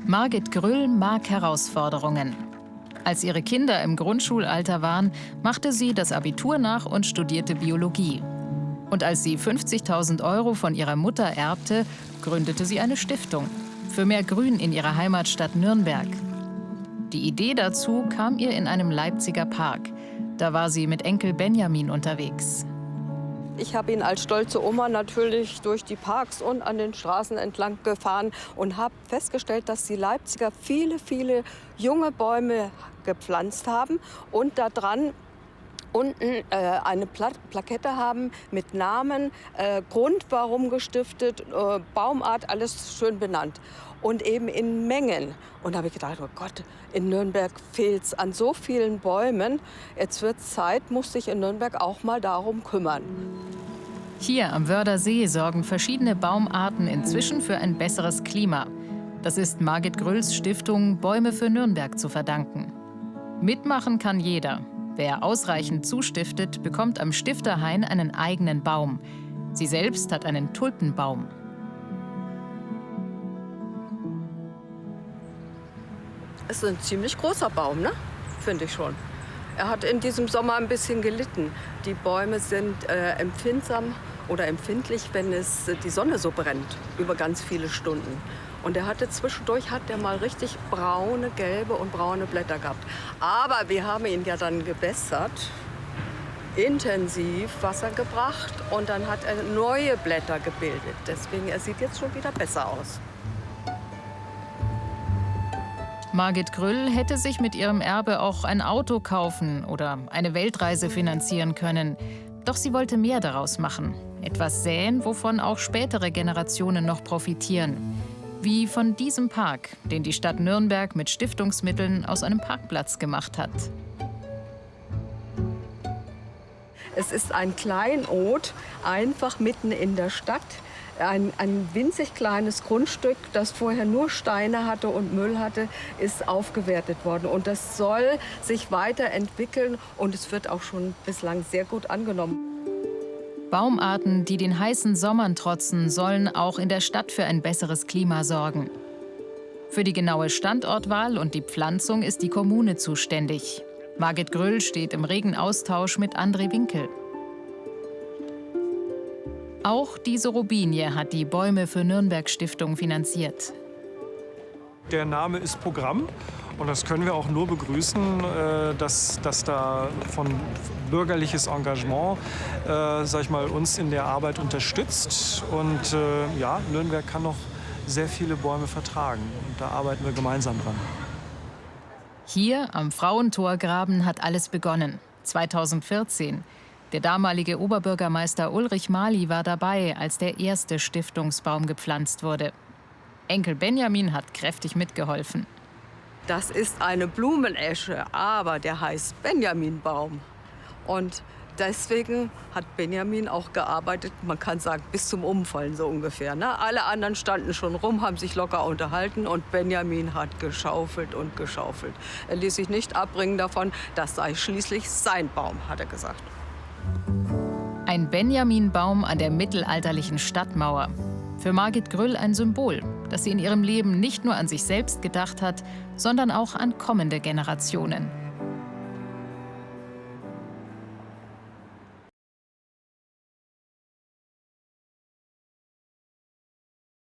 Margit Grüll mag Herausforderungen. Als ihre Kinder im Grundschulalter waren, machte sie das Abitur nach und studierte Biologie. Und als sie 50.000 € von ihrer Mutter erbte, gründete sie eine Stiftung für mehr Grün in ihrer Heimatstadt Nürnberg. Die Idee dazu kam ihr in einem Leipziger Park. Da war sie mit Enkel Benjamin unterwegs. Ich habe ihn als stolze Oma natürlich durch die Parks und an den Straßen entlang gefahren und habe festgestellt, dass die Leipziger viele, viele junge Bäume gepflanzt haben und da dran unten eine Plakette haben mit Namen, Grund warum gestiftet, Baumart, alles schön benannt. Und eben in Mengen. Und da habe ich gedacht, oh Gott, in Nürnberg fehlt es an so vielen Bäumen. Jetzt wird es Zeit, muss sich in Nürnberg auch mal darum kümmern. Hier am Wördersee sorgen verschiedene Baumarten inzwischen für ein besseres Klima. Das ist Margit Grülls Stiftung Bäume für Nürnberg zu verdanken. Mitmachen kann jeder. Wer ausreichend zustiftet, bekommt am Stifterhain einen eigenen Baum. Sie selbst hat einen Tulpenbaum. Es ist ein ziemlich großer Baum, ne? Finde ich schon. Er hat in diesem Sommer ein bisschen gelitten. Die Bäume sind empfindsam oder empfindlich, wenn die Sonne so brennt, über ganz viele Stunden. Und zwischendurch hat der mal richtig braune, gelbe und braune Blätter gehabt. Aber wir haben ihn ja dann gebessert, intensiv Wasser gebracht und dann hat er neue Blätter gebildet. Deswegen, er sieht jetzt schon wieder besser aus. Margit Grüll hätte sich mit ihrem Erbe auch ein Auto kaufen oder eine Weltreise finanzieren können. Doch sie wollte mehr daraus machen. Etwas säen, wovon auch spätere Generationen noch profitieren. Wie von diesem Park, den die Stadt Nürnberg mit Stiftungsmitteln aus einem Parkplatz gemacht hat. Es ist ein Kleinod, einfach mitten in der Stadt. Ein winzig kleines Grundstück, das vorher nur Steine hatte und Müll hatte, ist aufgewertet worden. Und das soll sich weiterentwickeln und es wird auch schon bislang sehr gut angenommen. Baumarten, die den heißen Sommern trotzen, sollen auch in der Stadt für ein besseres Klima sorgen. Für die genaue Standortwahl und die Pflanzung ist die Kommune zuständig. Margit Grüll steht im regen Austausch mit André Winkel. Auch diese Robinie hat die Bäume für Nürnberg Stiftung finanziert. Der Name ist Programm und das können wir auch nur begrüßen, dass da von bürgerliches Engagement sag ich mal, uns in der Arbeit unterstützt. Und ja, Nürnberg kann noch sehr viele Bäume vertragen und da arbeiten wir gemeinsam dran. Hier am Frauentorgraben hat alles begonnen, 2014. Der damalige Oberbürgermeister Ulrich Mali war dabei, als der erste Stiftungsbaum gepflanzt wurde. Enkel Benjamin hat kräftig mitgeholfen. Das ist eine Blumenesche, aber der heißt Benjaminbaum. Und deswegen hat Benjamin auch gearbeitet, man kann sagen, bis zum Umfallen so ungefähr. Ne? Alle anderen standen schon rum, haben sich locker unterhalten und Benjamin hat geschaufelt und geschaufelt. Er ließ sich nicht abbringen davon, das sei schließlich sein Baum, hat er gesagt. Ein Benjaminbaum an der mittelalterlichen Stadtmauer. Für Margit Grüll ein Symbol, dass sie in ihrem Leben nicht nur an sich selbst gedacht hat, sondern auch an kommende Generationen.